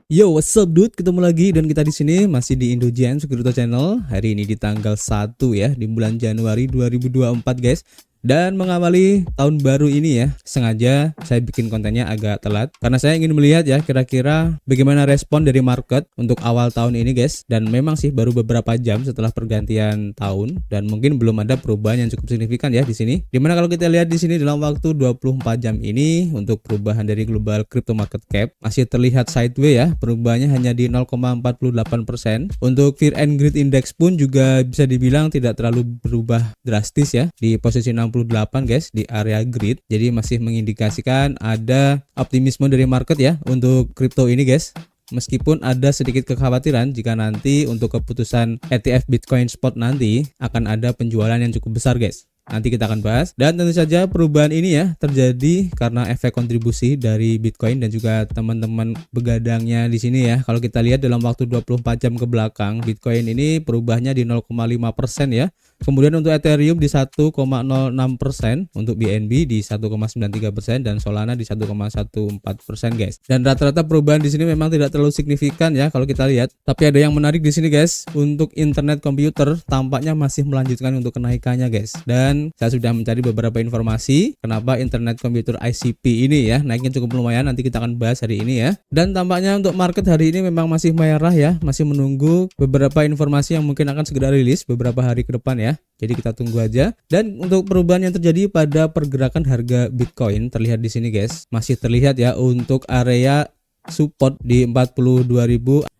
Yo, what's up dude? Ketemu lagi dan kita di sini masih di Indogen Crypto Channel. Hari ini di tanggal 1 ya, di bulan Januari 2024 guys. Dan mengawali tahun baru ini ya, sengaja saya bikin kontennya agak telat karena saya ingin melihat ya kira-kira bagaimana respon dari market untuk awal tahun ini guys. Dan memang sih baru beberapa jam setelah pergantian tahun dan mungkin belum ada perubahan yang cukup signifikan ya di sini. Dimana kalau kita lihat di sini dalam waktu 24 jam ini untuk perubahan dari global crypto market cap masih terlihat sideways ya, perubahannya hanya di 0,48%. Untuk Fear and Greed Index pun juga bisa dibilang tidak terlalu berubah drastis ya, di posisi 68 guys di area greed. Jadi masih mengindikasikan ada optimisme dari market ya untuk kripto ini guys. Meskipun ada sedikit kekhawatiran jika nanti untuk keputusan ETF Bitcoin Spot nanti akan ada penjualan yang cukup besar guys. Nanti kita akan bahas. Dan tentu saja perubahan ini ya terjadi karena efek kontribusi dari Bitcoin dan juga teman-teman begadangnya di sini ya. Kalau kita lihat dalam waktu 24 jam ke belakang, Bitcoin ini perubahannya di 0,5% ya. Kemudian untuk Ethereum di 1,06%, untuk BNB di 1,93% dan Solana di 1,14% guys. Dan rata-rata perubahan di sini memang tidak terlalu signifikan ya kalau kita lihat. Tapi ada yang menarik di sini guys. Untuk internet komputer tampaknya masih melanjutkan untuk kenaikannya guys. Dan saya sudah mencari beberapa informasi kenapa internet komputer ICP ini ya naiknya cukup lumayan. Nanti kita akan bahas hari ini ya. Dan tampaknya untuk market hari ini memang masih merah ya, masih menunggu beberapa informasi yang mungkin akan segera rilis beberapa hari ke depan ya. Jadi kita tunggu aja. Dan untuk perubahan yang terjadi pada pergerakan harga Bitcoin terlihat di sini guys, masih terlihat ya untuk area support di 42.000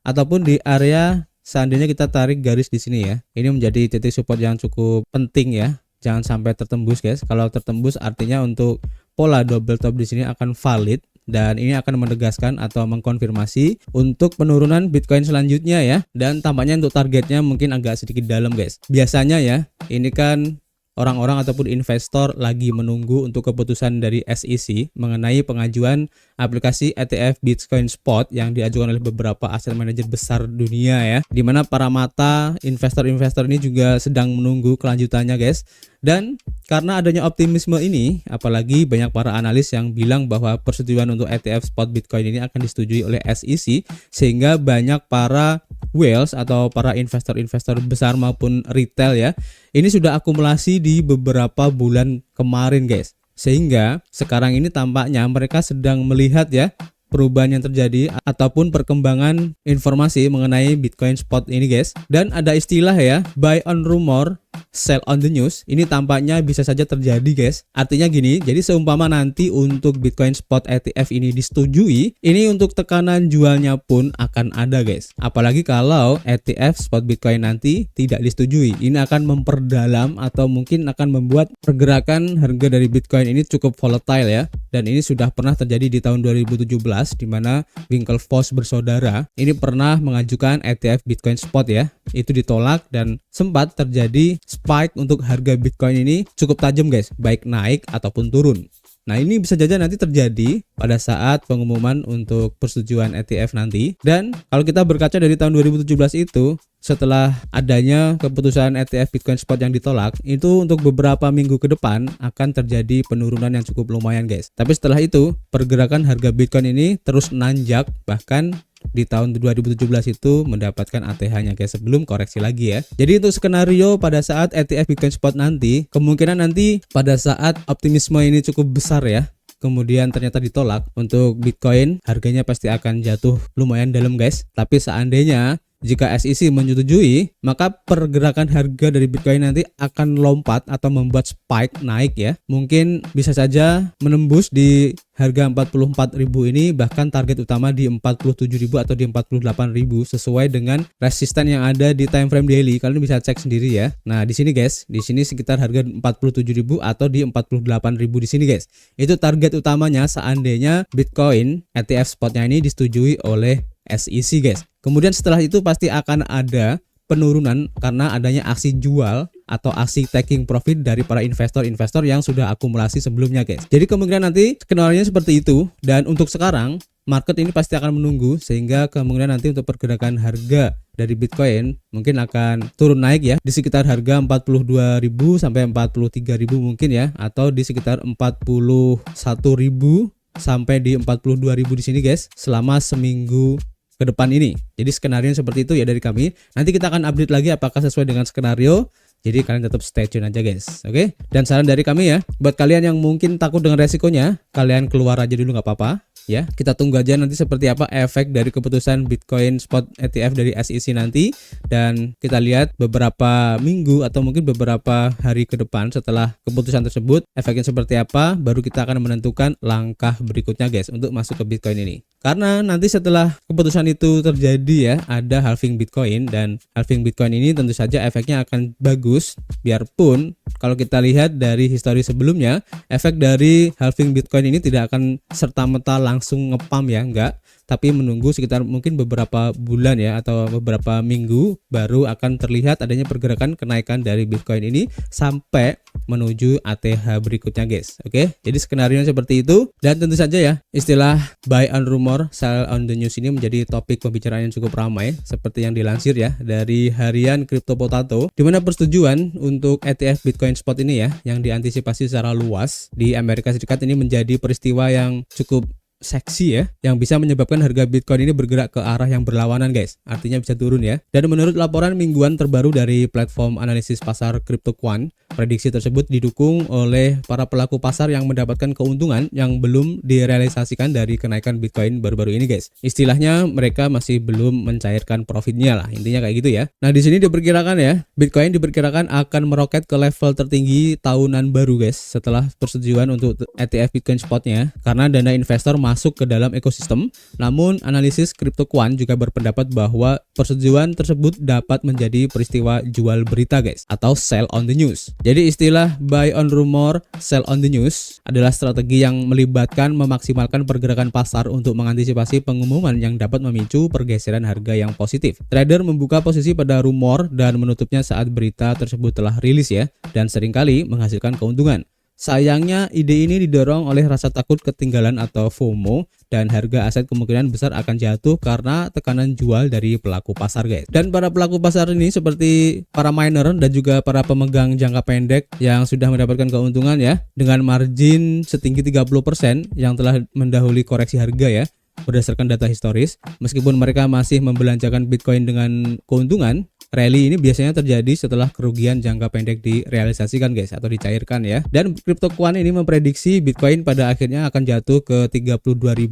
ataupun di area seandainya kita tarik garis di sini ya. Ini menjadi titik support yang cukup penting ya. Jangan sampai tertembus guys. Kalau tertembus artinya untuk pola double top di sini akan valid dan ini akan menegaskan atau mengkonfirmasi untuk penurunan Bitcoin selanjutnya ya. Dan tampaknya untuk targetnya mungkin agak sedikit dalam guys. Biasanya ya, ini kan orang-orang ataupun investor lagi menunggu untuk keputusan dari SEC mengenai pengajuan aplikasi ETF Bitcoin Spot yang diajukan oleh beberapa asset manager besar dunia ya, dimana para mata investor-investor ini juga sedang menunggu kelanjutannya guys. Dan karena adanya optimisme ini, apalagi banyak para analis yang bilang bahwa persetujuan untuk ETF spot Bitcoin ini akan disetujui oleh SEC, sehingga banyak para whales atau para investor-investor besar maupun retail ya, ini sudah akumulasi di beberapa bulan kemarin guys. Sehingga sekarang ini tampaknya mereka sedang melihat ya perubahan yang terjadi ataupun perkembangan informasi mengenai Bitcoin Spot ini guys. Dan ada istilah ya, buy on rumor, sell on the news. Ini tampaknya bisa saja terjadi guys. Artinya gini, jadi seumpama nanti untuk Bitcoin Spot ETF ini disetujui, ini untuk tekanan jualnya pun akan ada guys. Apalagi kalau ETF Spot Bitcoin nanti tidak disetujui, ini akan memperdalam atau mungkin akan membuat pergerakan harga dari Bitcoin ini cukup volatile ya. Dan ini sudah pernah terjadi di tahun 2017 di mana Winklevoss bersaudara ini pernah mengajukan ETF Bitcoin Spot ya. Itu ditolak dan sempat terjadi spike untuk harga Bitcoin ini cukup tajam guys, baik naik ataupun turun. Nah ini bisa saja nanti terjadi pada saat pengumuman untuk persetujuan ETF nanti. Dan kalau kita berkaca dari tahun 2017 itu, setelah adanya keputusan ETF Bitcoin Spot yang ditolak, itu untuk beberapa minggu ke depan akan terjadi penurunan yang cukup lumayan guys. Tapi setelah itu pergerakan harga Bitcoin ini terus nanjak, bahkan di tahun 2017 itu mendapatkan ATH-nya guys sebelum koreksi lagi ya. Jadi untuk skenario pada saat ETF Bitcoin Spot nanti, kemungkinan nanti pada saat optimisme ini cukup besar ya, kemudian ternyata ditolak, untuk Bitcoin harganya pasti akan jatuh lumayan dalam guys. Tapi seandainya jika SEC menyetujui, maka pergerakan harga dari Bitcoin nanti akan lompat atau membuat spike naik ya. Mungkin bisa saja menembus di harga 44.000 ini, bahkan target utama di 47.000 atau di 48.000 sesuai dengan resisten yang ada di time frame daily. Kalian bisa cek sendiri ya. Nah, di sini guys, di sini sekitar harga 47.000 atau di 48.000 di sini guys. Itu target utamanya seandainya Bitcoin ETF spotnya ini disetujui oleh SEC guys. Kemudian setelah itu pasti akan ada penurunan karena adanya aksi jual atau aksi taking profit dari para investor-investor yang sudah akumulasi sebelumnya guys. Jadi kemungkinan nanti skenario seperti itu. Dan untuk sekarang market ini pasti akan menunggu, sehingga kemungkinan nanti untuk pergerakan harga dari Bitcoin mungkin akan turun naik ya di sekitar harga 42.000 sampai 43.000 mungkin ya, atau di sekitar 41.000 sampai di 42.000 di sini guys selama seminggu ke depan ini. Jadi skenario seperti itu ya dari kami. Nanti kita akan update lagi apakah sesuai dengan skenario. Jadi kalian tetap stay tune aja guys. Oke? Dan saran dari kami ya, buat kalian yang mungkin takut dengan resikonya, kalian keluar aja dulu nggak apa-apa. Ya, kita tunggu aja nanti seperti apa efek dari keputusan Bitcoin Spot ETF dari SEC nanti, dan kita lihat beberapa minggu atau mungkin beberapa hari ke depan setelah keputusan tersebut efeknya seperti apa, baru kita akan menentukan langkah berikutnya guys untuk masuk ke Bitcoin ini. Karena nanti setelah keputusan itu terjadi ya, ada halving Bitcoin, dan halving Bitcoin ini tentu saja efeknya akan bagus, biarpun kalau kita lihat dari histori sebelumnya, efek dari halving Bitcoin ini tidak akan serta-merta langsung ngepam ya, enggak, tapi menunggu sekitar mungkin beberapa bulan ya atau beberapa minggu baru akan terlihat adanya pergerakan kenaikan dari Bitcoin ini sampai menuju ATH berikutnya guys. Oke, jadi skenario seperti itu, dan tentu saja ya istilah buy on rumor, sell on the news ini menjadi topik pembicaraan yang cukup ramai seperti yang dilansir ya dari harian Crypto Potato, di mana persetujuan untuk ETF Bitcoin Spot ini ya yang diantisipasi secara luas di Amerika Serikat ini menjadi peristiwa yang cukup seksi ya, yang bisa menyebabkan harga Bitcoin ini bergerak ke arah yang berlawanan guys, artinya bisa turun ya. Dan menurut laporan mingguan terbaru dari platform analisis pasar CryptoQuant, prediksi tersebut didukung oleh para pelaku pasar yang mendapatkan keuntungan yang belum direalisasikan dari kenaikan Bitcoin baru-baru ini guys. Istilahnya mereka masih belum mencairkan profitnya lah, intinya kayak gitu ya. Nah di sini diperkirakan ya, Bitcoin diperkirakan akan meroket ke level tertinggi tahunan baru guys setelah persetujuan untuk ETF Bitcoin Spotnya, karena dana investor masuk ke dalam ekosistem. Namun analisis CryptoQuant juga berpendapat bahwa persetujuan tersebut dapat menjadi peristiwa jual berita guys, atau sell on the news. Jadi istilah buy on rumor, sell on the news adalah strategi yang melibatkan memaksimalkan pergerakan pasar untuk mengantisipasi pengumuman yang dapat memicu pergeseran harga yang positif. Trader membuka posisi pada rumor dan menutupnya saat berita tersebut telah rilis ya, dan seringkali menghasilkan keuntungan. Sayangnya ide ini didorong oleh rasa takut ketinggalan atau FOMO, dan harga aset kemungkinan besar akan jatuh karena tekanan jual dari pelaku pasar guys. Dan para pelaku pasar ini seperti para miner dan juga para pemegang jangka pendek yang sudah mendapatkan keuntungan ya dengan margin setinggi 30% yang telah mendahului koreksi harga ya. Berdasarkan data historis, meskipun mereka masih membelanjakan Bitcoin dengan keuntungan, rally ini biasanya terjadi setelah kerugian jangka pendek direalisasikan guys, atau dicairkan ya. Dan CryptoQuant ini memprediksi Bitcoin pada akhirnya akan jatuh ke 32.000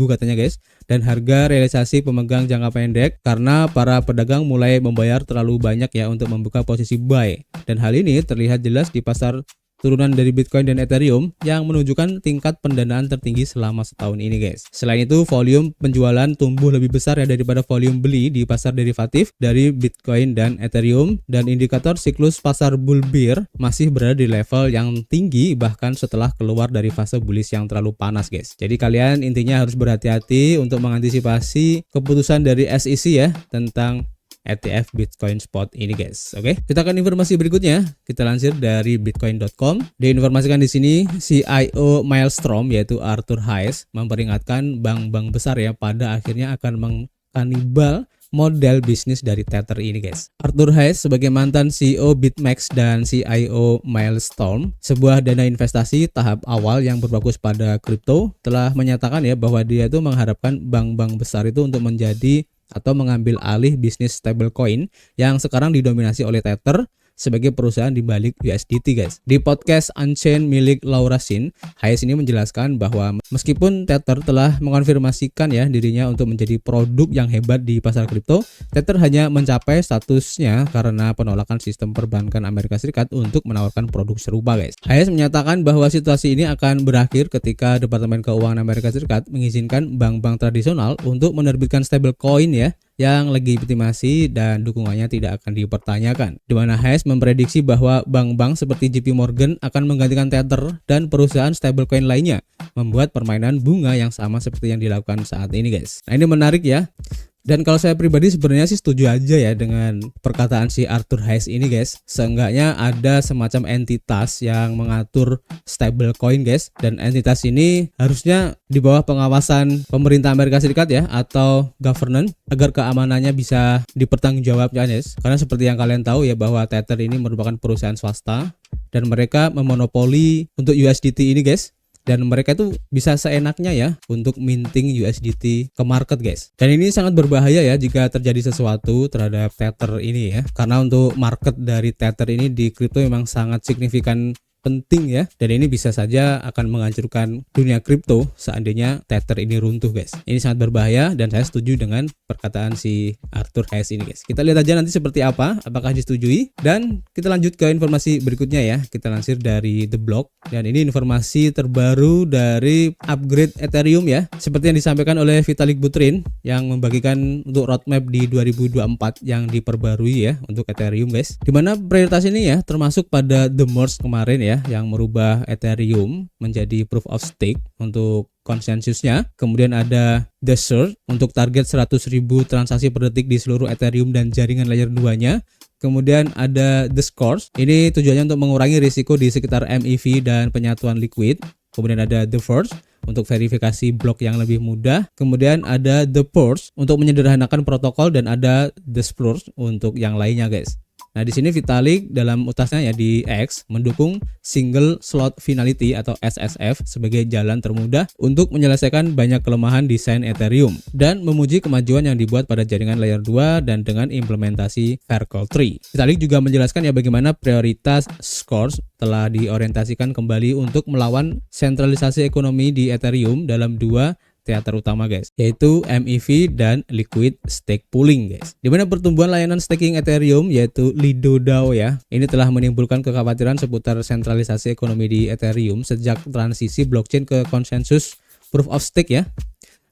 katanya guys, dan harga realisasi pemegang jangka pendek karena para pedagang mulai membayar terlalu banyak ya untuk membuka posisi buy. Dan hal ini terlihat jelas di pasar turunan dari Bitcoin dan Ethereum yang menunjukkan tingkat pendanaan tertinggi selama setahun ini guys. Selain itu, volume penjualan tumbuh lebih besar ya daripada volume beli di pasar derivatif dari Bitcoin dan Ethereum, dan indikator siklus pasar bull bear masih berada di level yang tinggi bahkan setelah keluar dari fase bullish yang terlalu panas guys. Jadi kalian intinya harus berhati-hati untuk mengantisipasi keputusan dari SEC ya tentang ETF Bitcoin Spot ini guys. Oke, kita akan informasi berikutnya. Kita lansir dari bitcoin.com. Diinformasikan di sini CIO Maelstrom yaitu Arthur Hayes memperingatkan bank-bank besar ya pada akhirnya akan mengkanibal model bisnis dari Tether ini guys. Arthur Hayes sebagai mantan CEO BitMEX dan CIO Maelstrom, sebuah dana investasi tahap awal yang berfokus pada kripto, telah menyatakan ya bahwa dia itu mengharapkan bank-bank besar itu untuk menjadi atau mengambil alih bisnis stablecoin yang sekarang didominasi oleh Tether sebagai perusahaan di balik USDT guys. Di podcast Unchained milik Laura Shin, Hayes ini menjelaskan bahwa meskipun Tether telah mengonfirmasikan ya dirinya untuk menjadi produk yang hebat di pasar kripto, Tether hanya mencapai statusnya karena penolakan sistem perbankan Amerika Serikat untuk menawarkan produk serupa guys. Hayes menyatakan bahwa situasi ini akan berakhir ketika Departemen Keuangan Amerika Serikat mengizinkan bank-bank tradisional untuk menerbitkan stablecoin ya yang legitimasi dan dukungannya tidak akan dipertanyakan. Di mana Hayes memprediksi bahwa bank-bank seperti JP Morgan akan menggantikan Tether dan perusahaan stablecoin lainnya, membuat permainan bunga yang sama seperti yang dilakukan saat ini guys. Nah ini menarik ya. Dan kalau saya pribadi sebenarnya sih setuju aja ya dengan perkataan si Arthur Hayes ini guys. Seenggaknya ada semacam entitas yang mengatur stablecoin guys, dan entitas ini harusnya di bawah pengawasan pemerintah Amerika Serikat ya, atau governance, agar keamanannya bisa dipertanggungjawabkan guys. Karena seperti yang kalian tahu ya bahwa Tether ini merupakan perusahaan swasta dan mereka memonopoli untuk USDT ini guys. dan mereka itu bisa seenaknya ya untuk minting USDT ke market guys. Dan ini sangat berbahaya ya jika terjadi sesuatu terhadap Tether ini ya, karena untuk market dari Tether ini di kripto memang sangat signifikan penting ya, dan ini bisa saja akan menghancurkan dunia kripto seandainya Tether ini runtuh guys. Ini sangat berbahaya dan saya setuju dengan perkataan si Arthur Hayes ini guys. Kita lihat aja nanti seperti apa, apakah disetujui. Dan kita lanjut ke informasi berikutnya ya. Kita lansir dari The Block, dan ini informasi terbaru dari upgrade Ethereum ya, seperti yang disampaikan oleh Vitalik Buterin yang membagikan untuk roadmap di 2024 yang diperbarui ya untuk Ethereum guys, dimana prioritas ini ya termasuk pada The Merge kemarin ya, yang merubah Ethereum menjadi proof of stake untuk konsensusnya. Kemudian ada The Surge untuk target 100.000 transaksi per detik di seluruh Ethereum dan jaringan layer 2-nya. Kemudian ada The Scores, ini tujuannya untuk mengurangi risiko di sekitar MEV dan penyatuan liquid. Kemudian ada The Forge untuk verifikasi blok yang lebih mudah. Kemudian ada The Purge untuk menyederhanakan protokol, dan ada The Splurge untuk yang lainnya guys. Nah, di sini Vitalik dalam utasnya ya di X mendukung Single Slot Finality atau SSF sebagai jalan termudah untuk menyelesaikan banyak kelemahan desain Ethereum, dan memuji kemajuan yang dibuat pada jaringan layer 2 dan dengan implementasi Verkle 3. Vitalik juga menjelaskan ya bagaimana prioritas Scores telah diorientasikan kembali untuk melawan sentralisasi ekonomi di Ethereum dalam dua teater utama guys, yaitu MEV dan liquid stake pooling guys. Dimana pertumbuhan layanan staking Ethereum yaitu Lido DAO ya, ini telah menimbulkan kekhawatiran seputar sentralisasi ekonomi di Ethereum sejak transisi blockchain ke konsensus proof of stake ya.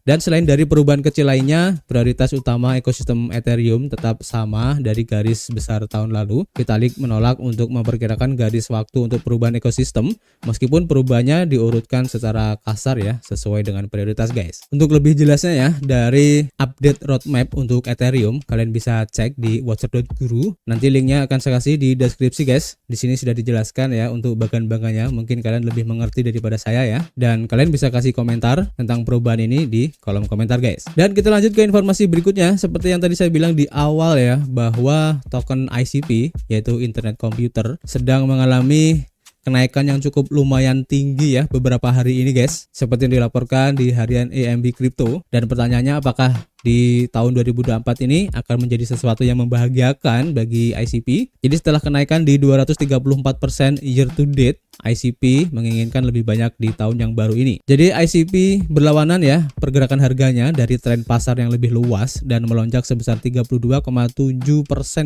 Dan selain dari perubahan kecil lainnya, prioritas utama ekosistem Ethereum tetap sama dari garis besar tahun lalu. Vitalik menolak untuk memperkirakan garis waktu untuk perubahan ekosistem, meskipun perubahannya diurutkan secara kasar ya, sesuai dengan prioritas guys. Untuk lebih jelasnya ya, dari update roadmap untuk Ethereum, kalian bisa cek di watcher.guru. Nanti linknya akan saya kasih di deskripsi guys. Di sini sudah dijelaskan ya untuk bagian-bagiannya, mungkin kalian lebih mengerti daripada saya ya. Dan kalian bisa kasih komentar tentang perubahan ini di kolom komentar guys. Dan kita lanjut ke informasi berikutnya. Seperti yang tadi saya bilang di awal ya, bahwa token ICP yaitu Internet Computer sedang mengalami kenaikan yang cukup lumayan tinggi ya beberapa hari ini guys, seperti yang dilaporkan di harian EMB Crypto. Dan pertanyaannya, apakah di tahun 2024 ini akan menjadi sesuatu yang membahagiakan bagi ICP? Jadi setelah kenaikan di 234% year to date, ICP menginginkan lebih banyak di tahun yang baru ini. Jadi ICP berlawanan ya pergerakan harganya dari tren pasar yang lebih luas dan melonjak sebesar 32,7%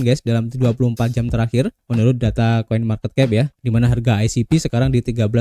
guys dalam 24 jam terakhir menurut data CoinMarketCap ya, dimana harga ICP sekarang di 13,44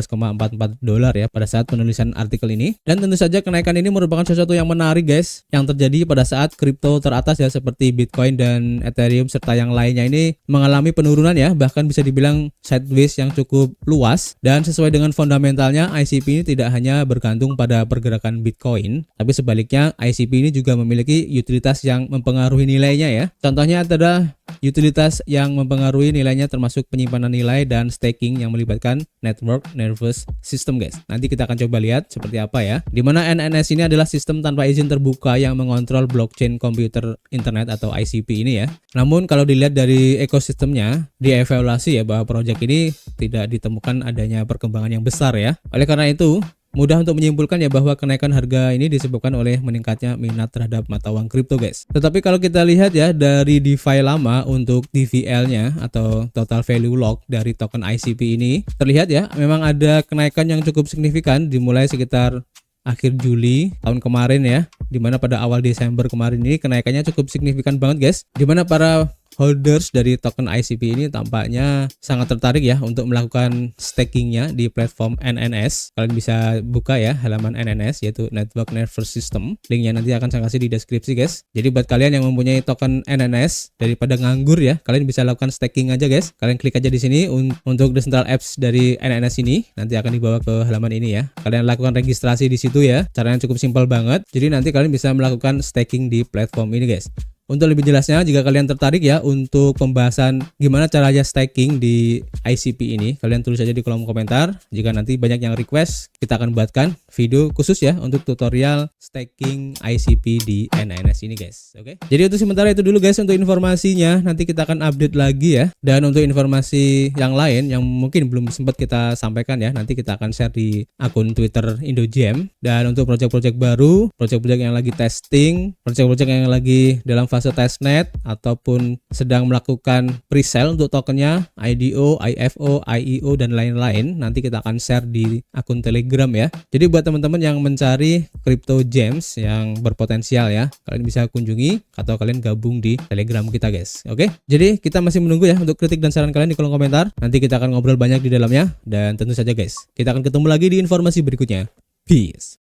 dolar ya pada saat penulisan artikel ini. Dan tentu saja kenaikan ini merupakan sesuatu yang menarik guys, yang terjadi pada saat kripto teratas ya seperti Bitcoin dan Ethereum serta yang lainnya ini mengalami penurunan ya, bahkan bisa dibilang sideways yang cukup luas. Dan sesuai dengan fundamentalnya, ICP ini tidak hanya bergantung pada pergerakan Bitcoin, tapi sebaliknya ICP ini juga memiliki utilitas yang mempengaruhi nilainya ya. Contohnya adalah utilitas yang mempengaruhi nilainya termasuk penyimpanan nilai dan staking yang melibatkan network nervous system guys. Nanti kita akan coba lihat seperti apa ya. Dimana NNS ini adalah sistem tanpa izin terbuka yang mengontrol blockchain komputer internet atau ICP ini ya. Namun kalau dilihat dari ekosistemnya, dievaluasi ya bahwa proyek ini tidak ditemukan adanya perkembangan yang besar ya. Oleh karena itu, mudah untuk menyimpulkan ya bahwa kenaikan harga ini disebabkan oleh meningkatnya minat terhadap mata uang kripto guys. Tetapi kalau kita lihat ya dari DeFi lama untuk TVL-nya atau Total Value Lock dari token ICP ini, terlihat ya memang ada kenaikan yang cukup signifikan dimulai sekitar akhir Juli tahun kemarin ya, dimana pada awal Desember kemarin ini kenaikannya cukup signifikan banget guys, dimana para holders dari token ICP ini tampaknya sangat tertarik ya untuk melakukan stakingnya di platform NNS. Kalian bisa buka ya halaman NNS yaitu Network Nervous System. Linknya nanti akan saya kasih di deskripsi guys. Jadi buat kalian yang mempunyai token NNS daripada nganggur ya, kalian bisa lakukan staking aja guys. Kalian klik aja di sini untuk Decentral Apps dari NNS ini. Nanti akan dibawa ke halaman ini ya. Kalian lakukan registrasi di situ ya. Caranya cukup simpel banget. Jadi nanti kalian bisa melakukan staking di platform ini guys. Untuk lebih jelasnya, jika kalian tertarik ya untuk pembahasan gimana caranya staking di ICP ini, kalian tulis aja di kolom komentar. Jika nanti banyak yang request, kita akan buatkan video khusus ya untuk tutorial staking ICP di NNS ini guys. Oke. Jadi untuk sementara itu dulu guys untuk informasinya. Nanti kita akan update lagi ya. Dan untuk informasi yang lain yang mungkin belum sempat kita sampaikan ya, nanti kita akan share di akun Twitter IndoJam. Dan untuk project-project baru, project-project yang lagi testing, project-project yang lagi dalam fase testnet ataupun sedang melakukan pre-sale untuk tokennya, IDO, IFO, IEO dan lain-lain, nanti kita akan share di akun Telegram ya. Jadi buat teman-teman yang mencari crypto gems yang berpotensial ya, kalian bisa kunjungi atau kalian gabung di Telegram kita guys. Oke. Jadi kita masih menunggu ya untuk kritik dan saran kalian di kolom komentar. Nanti kita akan ngobrol banyak di dalamnya dan tentu saja guys, kita akan ketemu lagi di informasi berikutnya. Peace.